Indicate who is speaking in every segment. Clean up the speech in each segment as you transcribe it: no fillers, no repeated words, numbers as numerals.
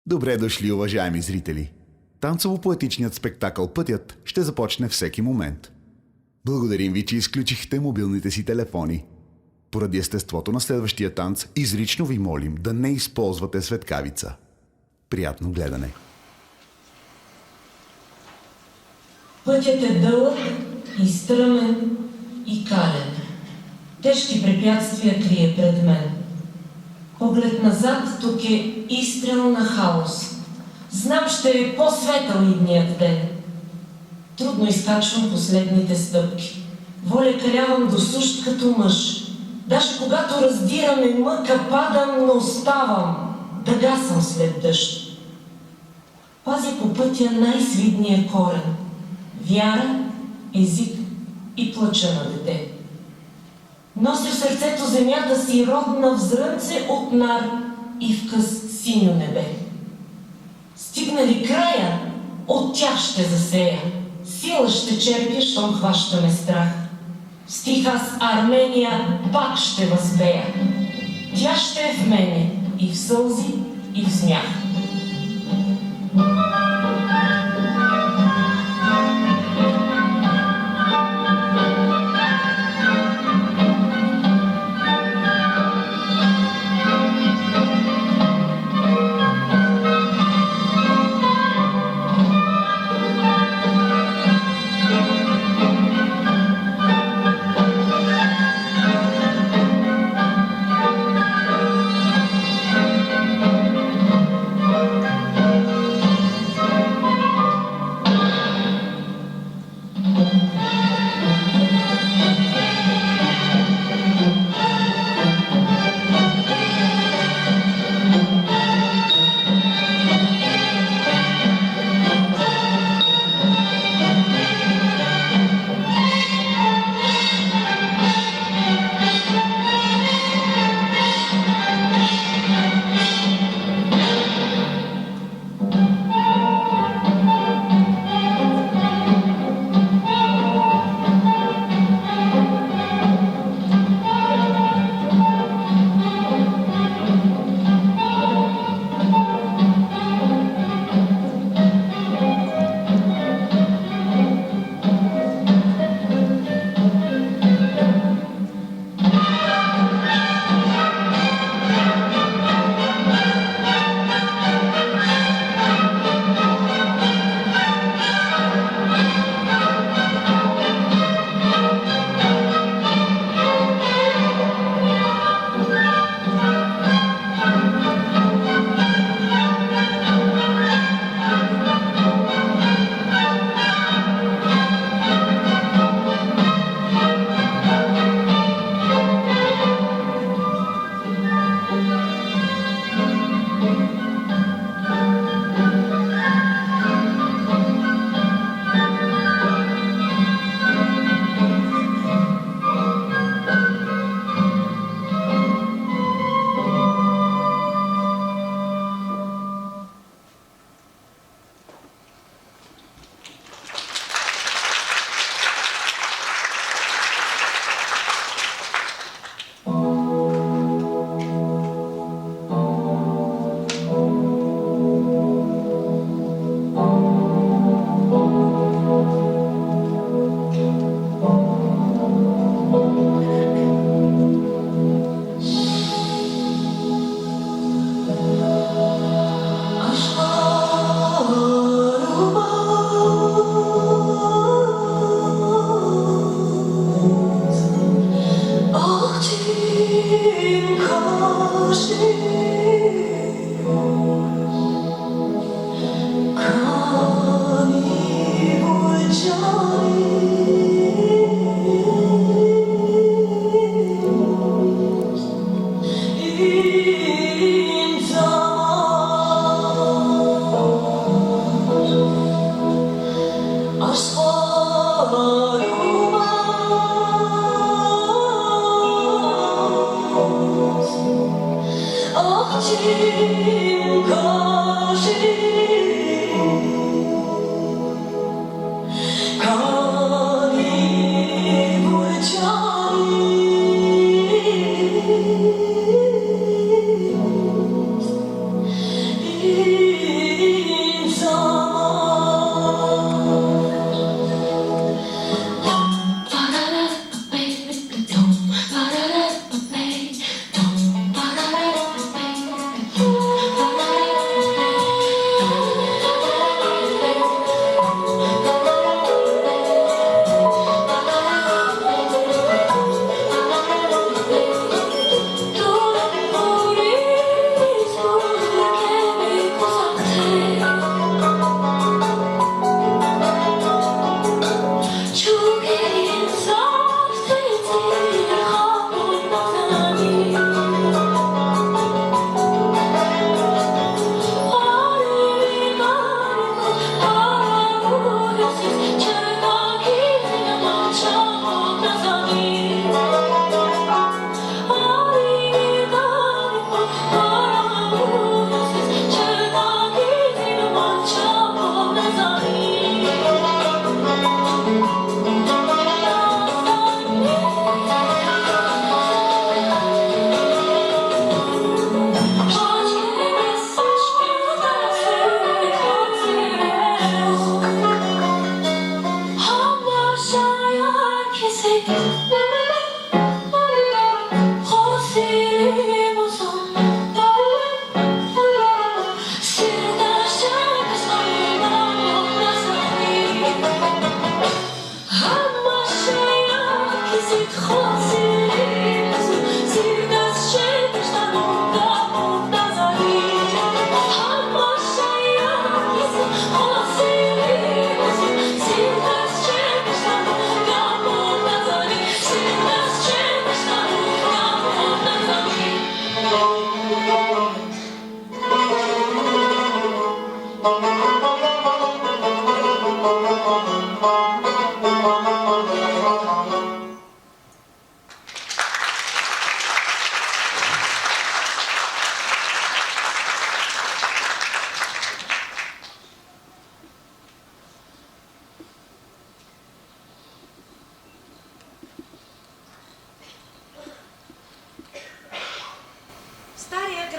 Speaker 1: Добре дошли, уважаеми зрители! Танцово-поетичният спектакъл «Пътят» ще започне всеки момент. Благодарим ви, че изключихте мобилните си телефони. Поради естеството на следващия танц, изрично ви молим да не използвате светкавица. Приятно гледане!
Speaker 2: Пътят е дълъг и стръмен и кален. Тежки препятствия крие пред мен. Поглед назад, тук е изстрел на хаос. Знам, ще е по-светъл идният ден. Трудно изкачвам последните стъпки. Волекарявам до сущ като мъж. Даже когато раздираме мъка, падам, но оставам. Да гасам след дъжд. Пазя по пътя най-свидния корен. Вяра, език и плача на дете. Нося в сърцето земята си родна в зрънце от нар и в къс синьо небе. Стигна ли края, от тях ще засея. Сила ще черпя, щом хващаме страх. В стих аз Армения пак ще възпея. Тя ще е в мене и в сълзи, и в смях.
Speaker 3: He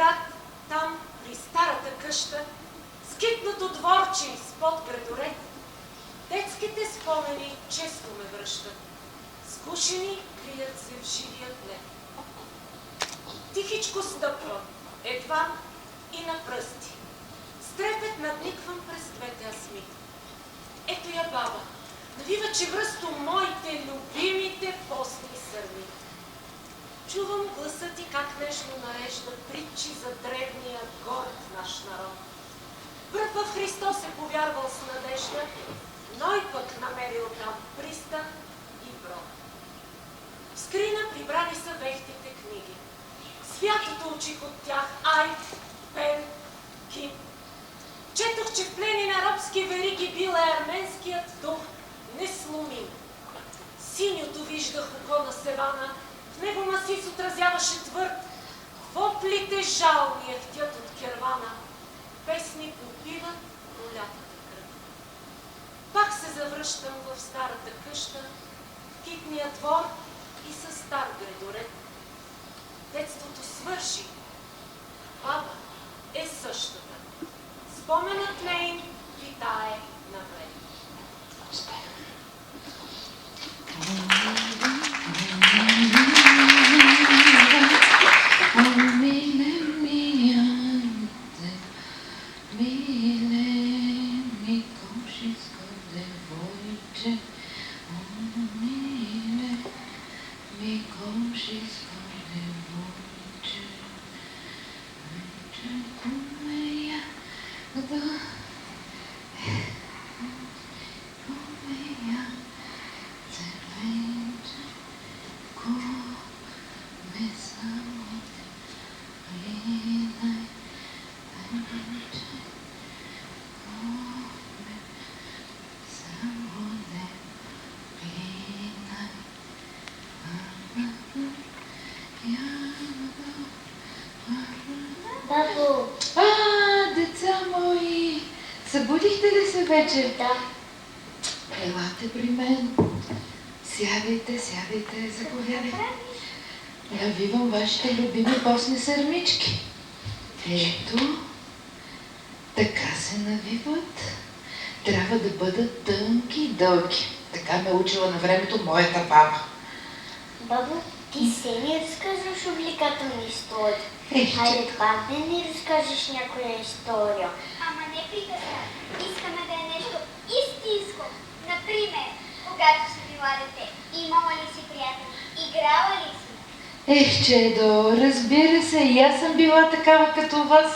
Speaker 2: град, там, при старата къща, скитното дворче изпод градоред, детските спомени често ме връщат. Сгушени крият се в живия плен. Тихичко стъпвам, едва и на пръсти. С трепет надниквам през двете асмити. Ето я баба, навива чевръсто моите любимите постни сърми. Чувам гласа ти как нежно нарежда притчи за древния горд наш народ. Пръв в Христос е повярвал с надежда, но и пък намерил там пристан и брод. В скрина прибрани са вехтите книги. Святото учих от тях Айд, Пен, Ким. Четох, че в плени на робски вериги бил е арменският дух несломим. Синьото виждах око на Севана, в него масив отразяваше твърд. Воплите жални ехтят от кервана, песни попиват пролятата кръв. Пак се завръщам в старата къща, в китния двор и със стар гредоред. Детството свърши. Баба е същата. Споменът нейн витае напред.
Speaker 3: Бабо!
Speaker 4: Деца мои! Събудихте ли се вече?
Speaker 3: Да.
Speaker 4: Елате при мен. Сядайте, заповядайте. Навивам вашите любими постни сърмички. Ето, така се навиват. Трябва да бъдат тънки и дълги. Така ме учила на времето моята баба.
Speaker 3: Бабо, ти се ни разказваш увлекателни истории.
Speaker 4: Че-
Speaker 3: Хайде пак да ни разкажеш някоя история.
Speaker 5: Ама не притеса. Искаме да е нещо истинско. Например, когато си била дете, имала ли си приятели, играла ли си?
Speaker 4: Чедо, разбира се, и аз съм била такава като вас.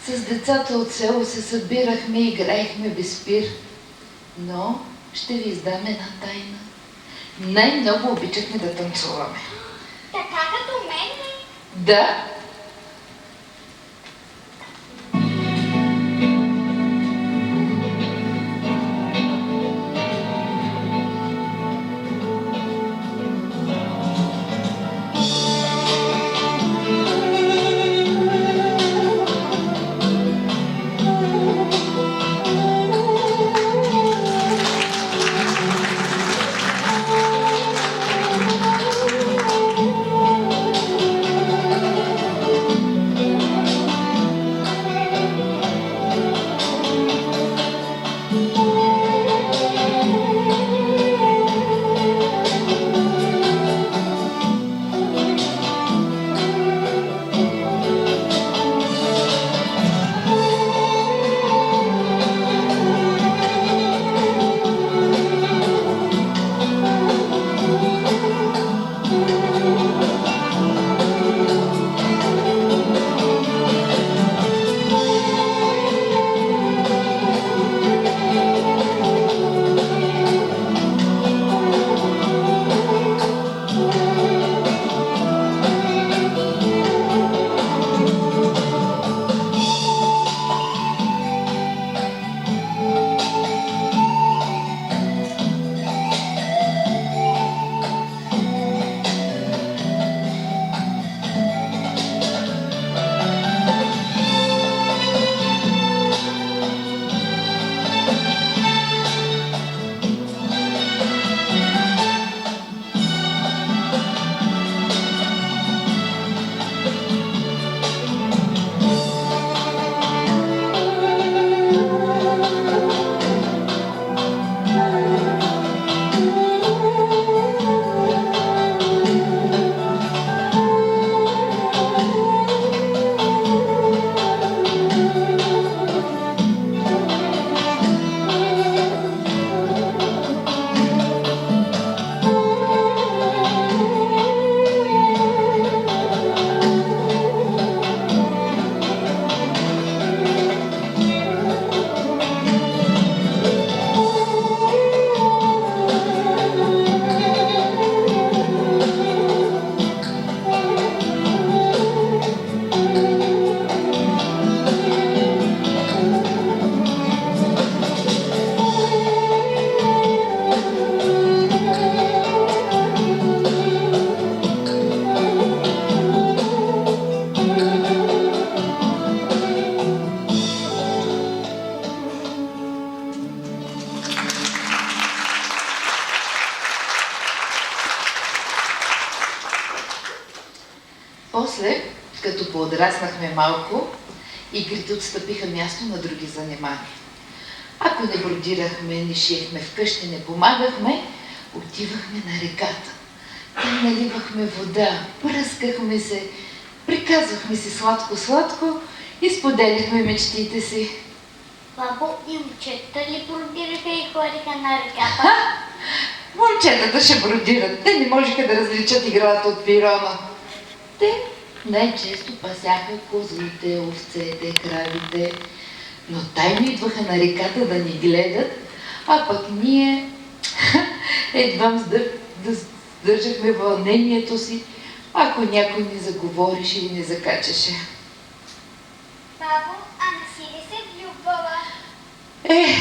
Speaker 4: С децата от село се събирахме и играехме без спир. Но ще ви издам една тайна. Най-много обичахме да танцуваме.
Speaker 5: Така като мен ли?
Speaker 4: Да, подраснахме малко, игрите отстъпиха място на други занимания. Ако не бродирахме, не шиехме вкъщи, не помагахме, отивахме на реката. Там наливахме вода, пръскахме се, приказвахме си сладко-сладко и споделяхме мечтите си.
Speaker 3: Бабо, и момчета ли бродираха и ходиха на реката?
Speaker 4: Момчетата ще бродират. Те не можеха да различат играта от пирона. Те най-често пасяха козлите, овцете, кравите, но тайно идваха на реката да ни гледат, а пък ние едва сдържахме вълнението си, ако някой ни заговореше и ни закачаше.
Speaker 5: Бабо, а не си ли се влюбвала?
Speaker 4: Е,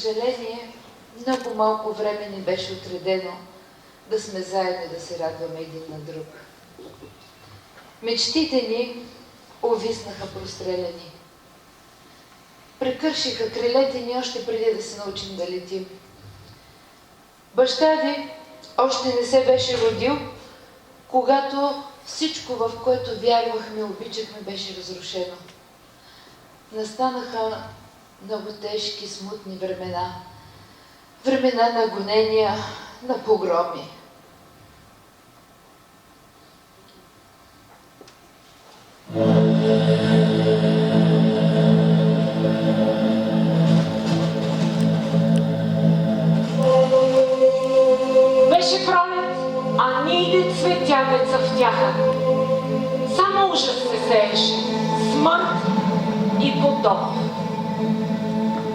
Speaker 4: съжаление, много малко време ни беше отредено да сме заедно и да се радваме един на друг. Мечтите ни увиснаха простреляни. Прекършиха крилете ни още преди да се научим да летим. Баща ви още не се беше родил, когато всичко, в което вярвахме и обичахме, беше разрушено. Настанаха много тежки, смутни времена. Времена на гонения, на погроми.
Speaker 2: Беше пролет, а ниде цветя не цъфтяха. Само ужас се сееше, смърт и потоп.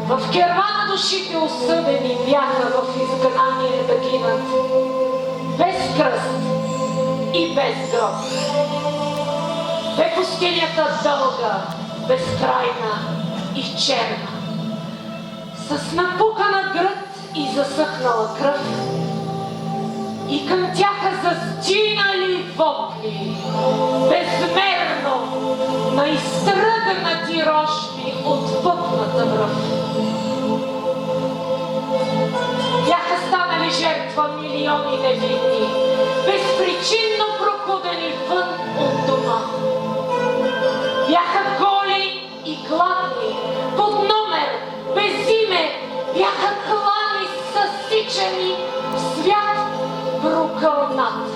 Speaker 2: В кервана душите осъдени бяха в изгнание да гинат, без кръст и без гроб. Бе пустинята дълга, безкрайна и черна, с напукана гръд и засъхнала кръв, и към тяха застинали вопли, безмерно на изтръгнати рожби от пъпната връв. Бяха станали жертва милиони невинни, безпричинно прокудени вън от дома. Бяха голи и гладни, под номер, без име, бяха клани съсичани в свят прокълнат.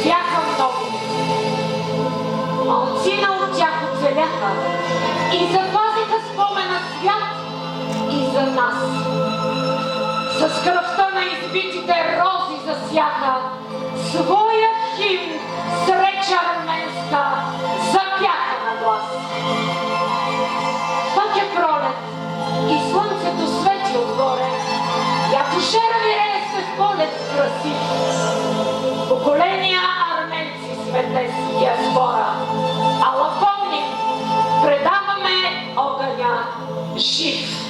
Speaker 2: Бяха много. Малцина от тях оцеляха и запазиха спомена свят и за нас. С кръвта на избитите рози засяха своя химн с реч арменска, запяха на глас. Пък е пролет и слънцето свети отгоре, ятушера вирее се в полет красив. Поколения арменци свете с диаспора, ала помним, предаваме огъня жив.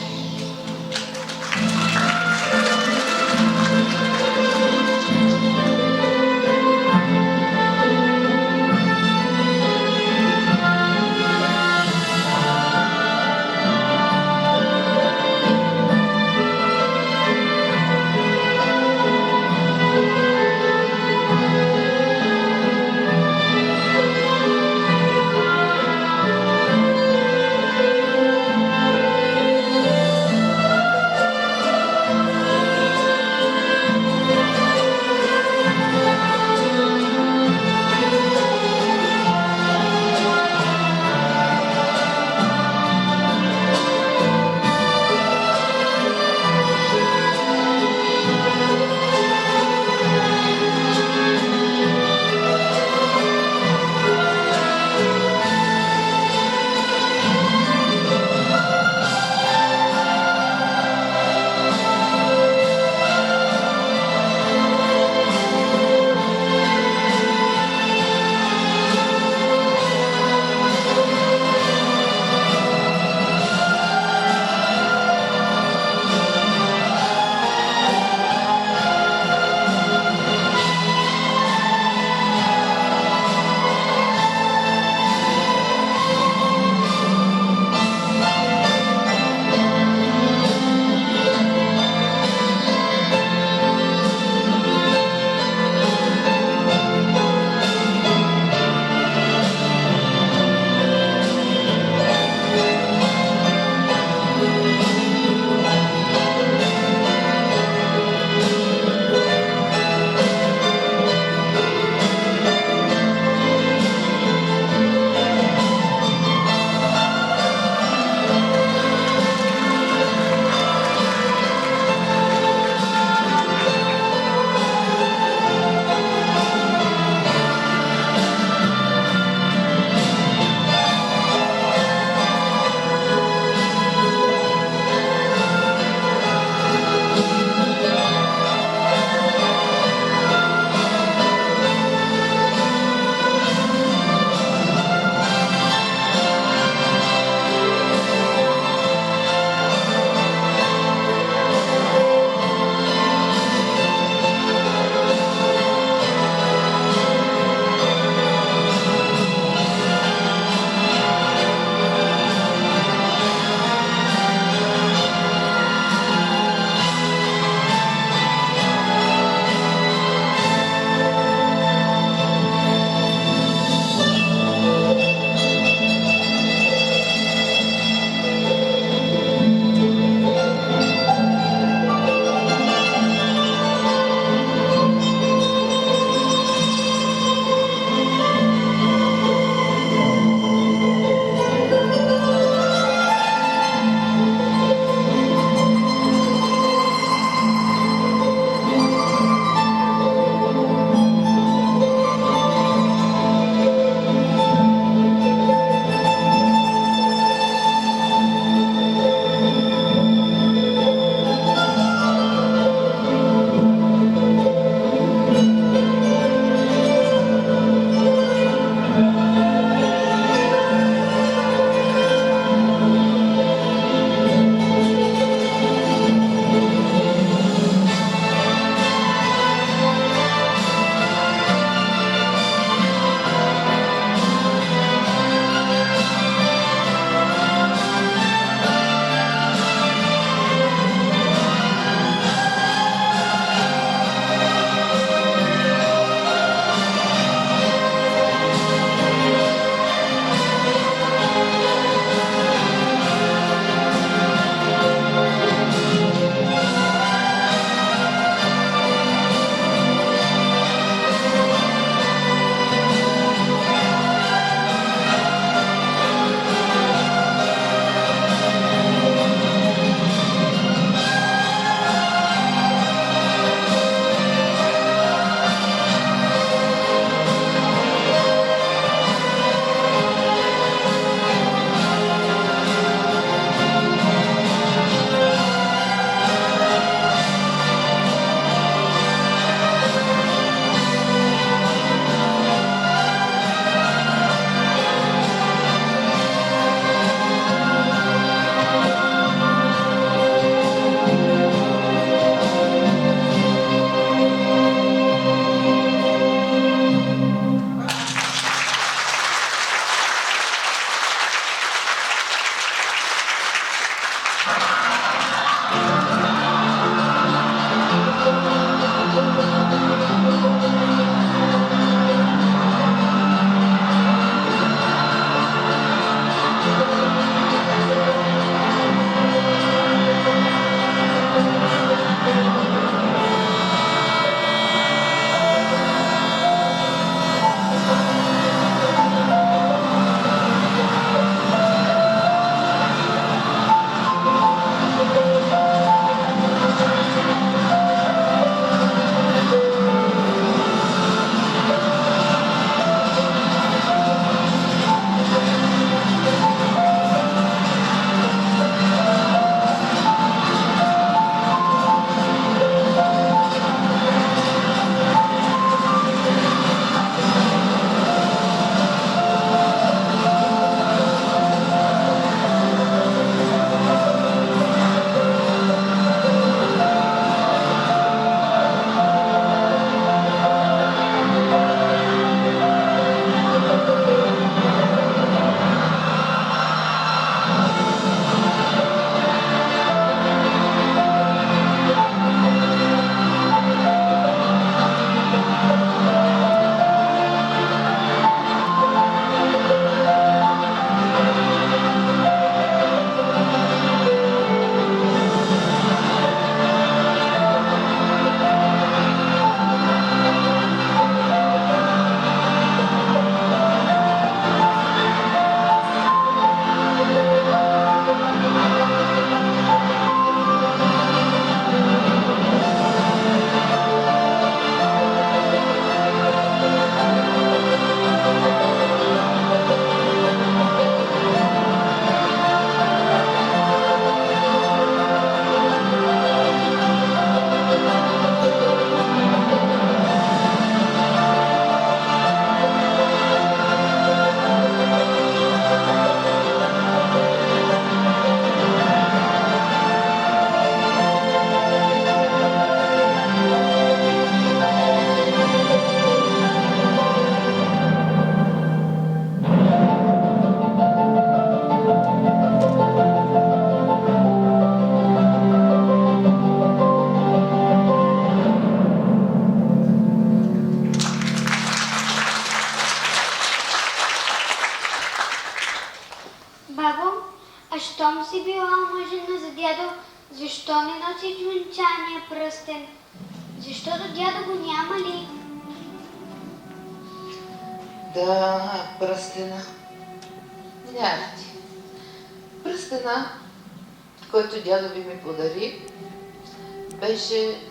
Speaker 5: щом си била омъжена за дядо, защо не носиш венчания пръстен? Защото дядо го няма ли?
Speaker 4: Да, пръстена. Няма ти. Пръстена, който дядо ви ми подари, беше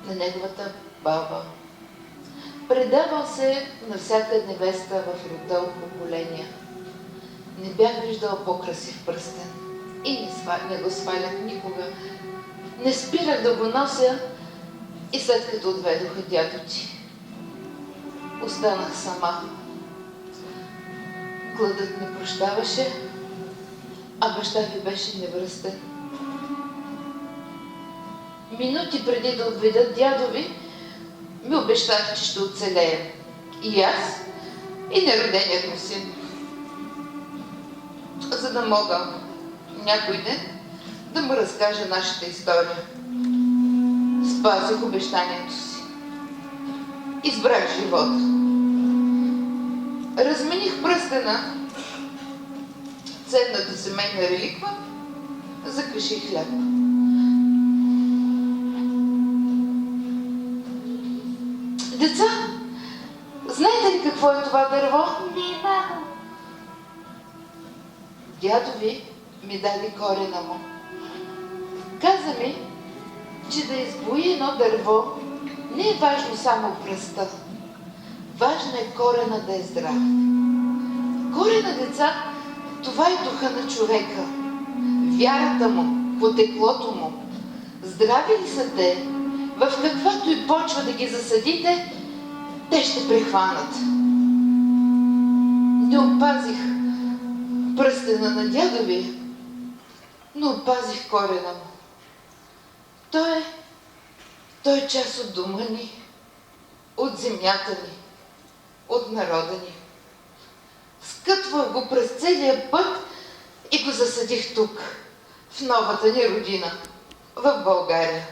Speaker 4: на неговата баба. Предавал се на всяка невеста в рода от поколения. Не бях виждала по-красив пръстен и не го свалях никога. Не спирах да го нося и след като отведоха дядо ти. Останах сама. Гладът не прощаваше, а баща ви беше невръстен. Минути преди да отведат дядо ви, ми обещах, че ще оцелеем. И аз, и нероденият му син. За да мога някой ден да му разкажа нашата история. Спазих обещанието си. Избрах живота. Размених пръстена, ценната семейна реликва, за каши хляб. Деца, знаете ли какво е това дърво?
Speaker 5: Не, бабо.
Speaker 4: Дядо ви ми даде корена му. Каза ми, че да избуи едно дърво не е важно само пръста. Важно е корена да е здрав. Корена, деца, това е духа на човека. Вярата му, потеклото му. Здрави ли са те, в каквато и почва да ги засадите, те ще прехванат. Не опазих пръстена на дядо ви, но опазих корена му. Той е част от дома ни, от земята ни, от народа ни. Скътвах го през целия път и го засадих тук, в новата ни родина, в България.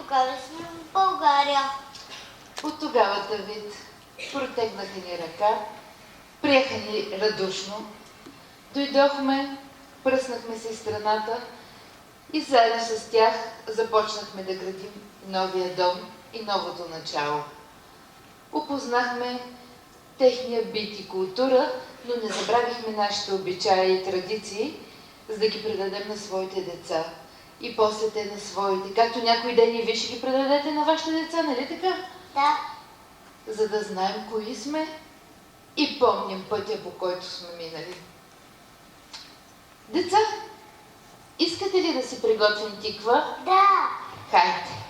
Speaker 5: тогава сме в България.
Speaker 4: От тогава, Давид, протегнаха ни ръка, приеха ни радушно. Дойдохме, пръснахме се из страната и заедно с тях започнахме да градим новия дом и новото начало. Опознахме техния бит и култура, но не забравихме нашите обичаи и традиции, за да ги предадем на своите деца. И после те на своите. Както някой ден и вие ще ги предадете на вашите деца, нали така?
Speaker 5: Да.
Speaker 4: За да знаем кои сме и помним пътя, по който сме минали. Деца, искате ли да си приготвим тиква?
Speaker 5: Да.
Speaker 4: Хайде!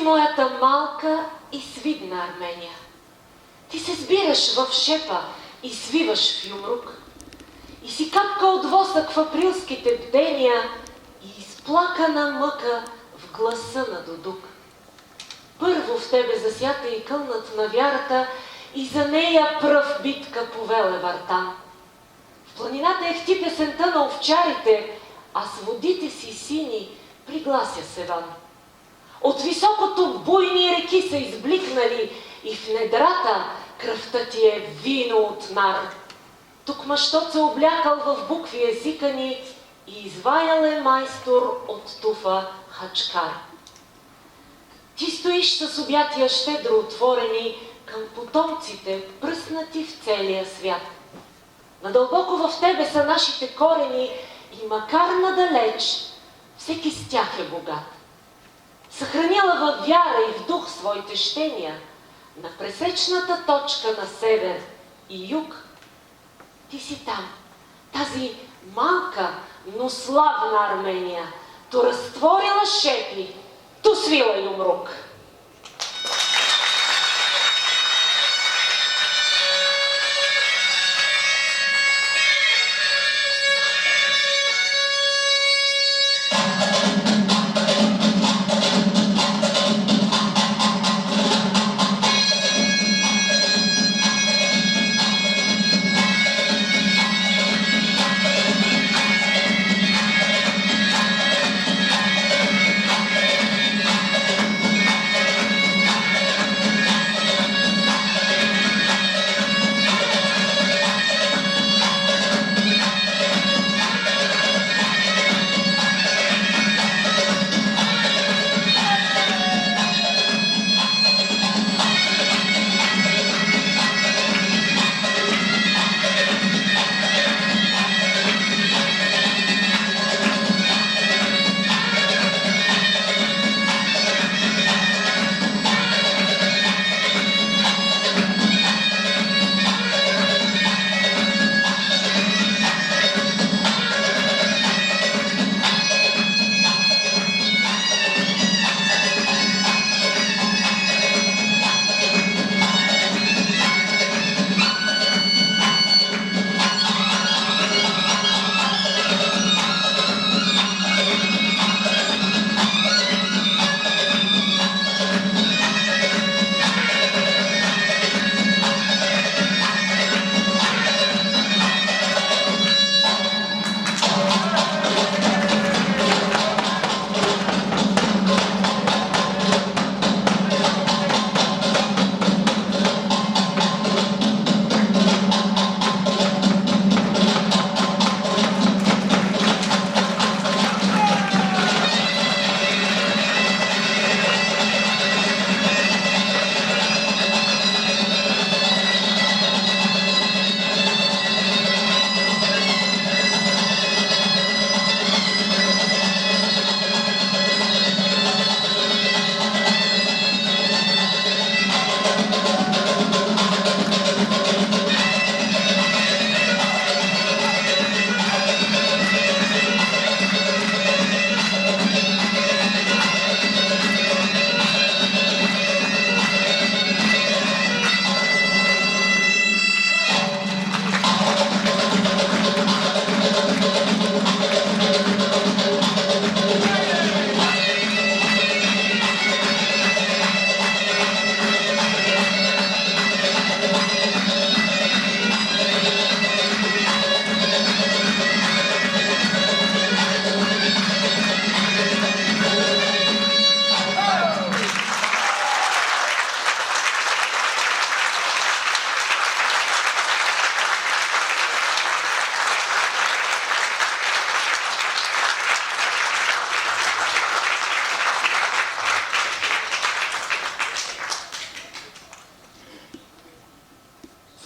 Speaker 2: Моята малка и свидна Армения. Ти се сбираш в шепа и свиваш в юмрук. И си капка от восък в априлските бдения и изплакана мъка в гласа на Дудук. Първо в тебе засята и кълнат на вярата и за нея пръв битка повеле Вартан. В планината ехти песента на овчарите, а с водите си сини приглася Севан. От високото буйни реки са избликнали и в недрата кръвта ти е вино от нар. Тук мъщот се облякал в букви езикани и изваял е майстор от туфа хачкар. Ти стоиш с обятия щедро отворени към потомците, пръснати в целия свят. Надълбоко в тебе са нашите корени и макар надалеч, всеки с тях е богат. Съхранила във вяра и в дух своите щения, на пресечната точка на север
Speaker 6: и юг, ти си там. Тази малка, но славна Армения, то разтворила шепи, то свила юмрук.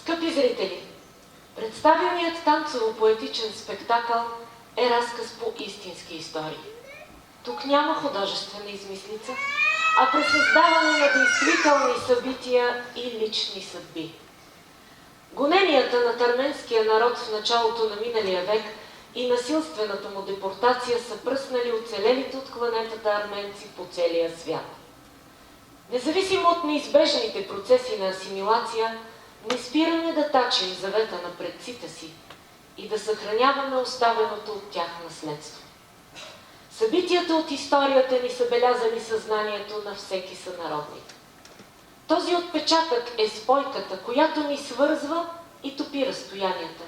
Speaker 6: Скъпи зрители, представеният танцово-поетичен спектакъл е разказ по истински истории. Тук няма художествена измислица, а пресъздаване на действителни събития и лични съдби. Гоненията над арменския народ в началото на миналия век и насилствената му депортация са пръснали оцелелите от кланетата арменци по целия свят. Независимо от неизбежните процеси на асимилация, не спираме да тачим завета на предците си и да съхраняваме оставеното от тях наследство. Събитията от историята ни са белязали съзнанието на всеки сънародник. Този отпечатък е спойката, която ни свързва и топи разстоянията,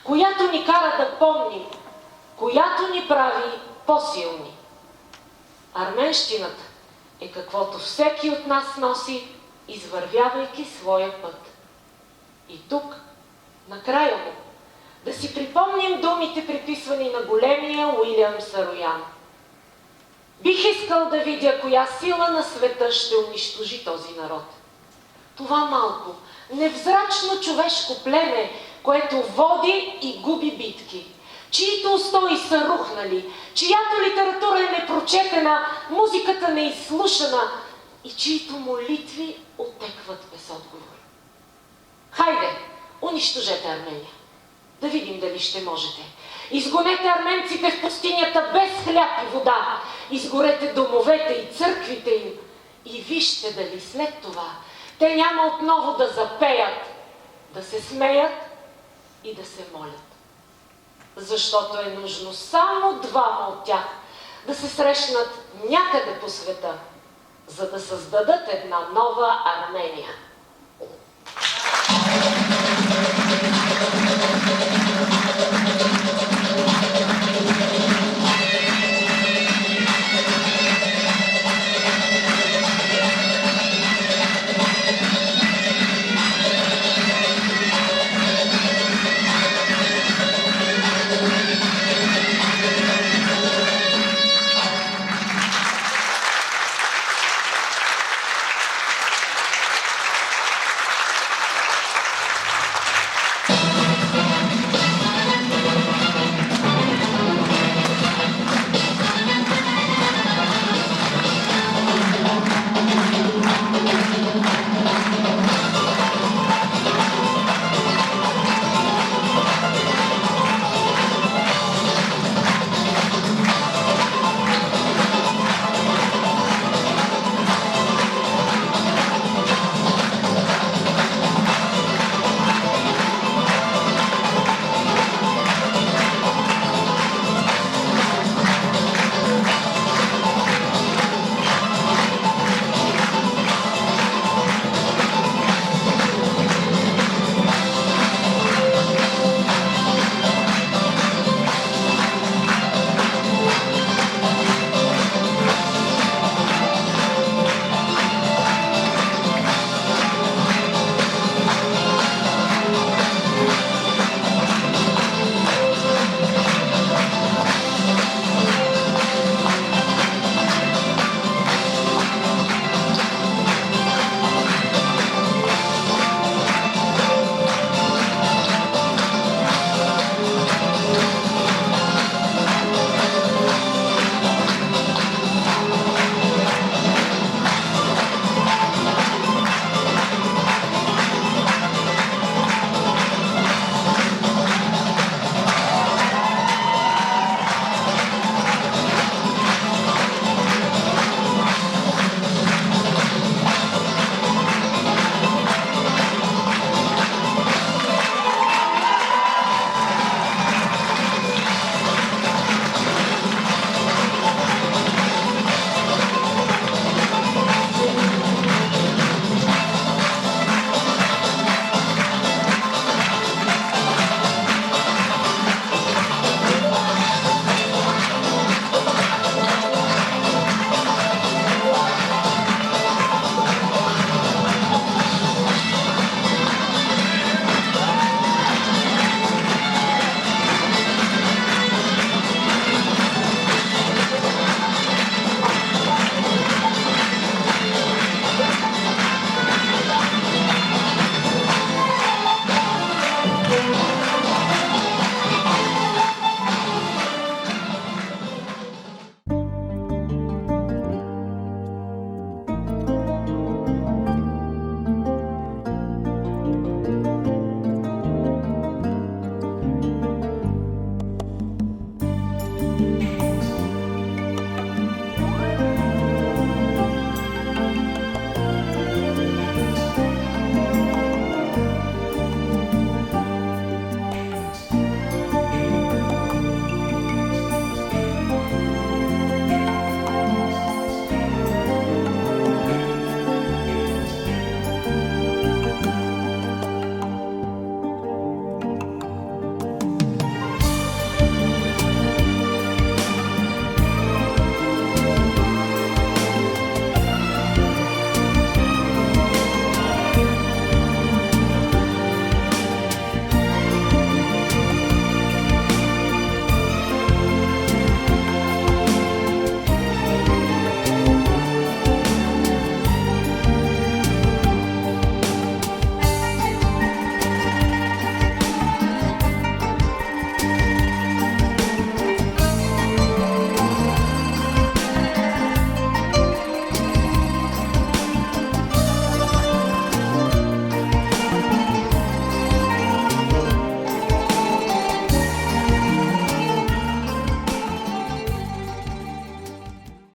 Speaker 6: която ни кара да помним, която ни прави по-силни. Арменщината е каквото всеки от нас носи, извървявайки своя път. И тук, накрая му, да си припомним думите, приписвани на големия Уилям Сароян. Бих искал да видя коя сила на света ще унищожи този народ. Това малко, невзрачно човешко племе, което води и губи битки, чието устои са рухнали, чиято литература е непрочетена, музиката неизслушана и чието молитви отекват без отговор. Хайде, унищожете Армения. Да видим дали ще можете. Изгонете арменците в пустинята без хляб и вода. Изгорете домовете и църквите им. И вижте дали след това те няма отново да запеят, да се смеят и да се молят. Защото е нужно само двама от тях да се срещнат някъде по света, за да създадат една нова Армения.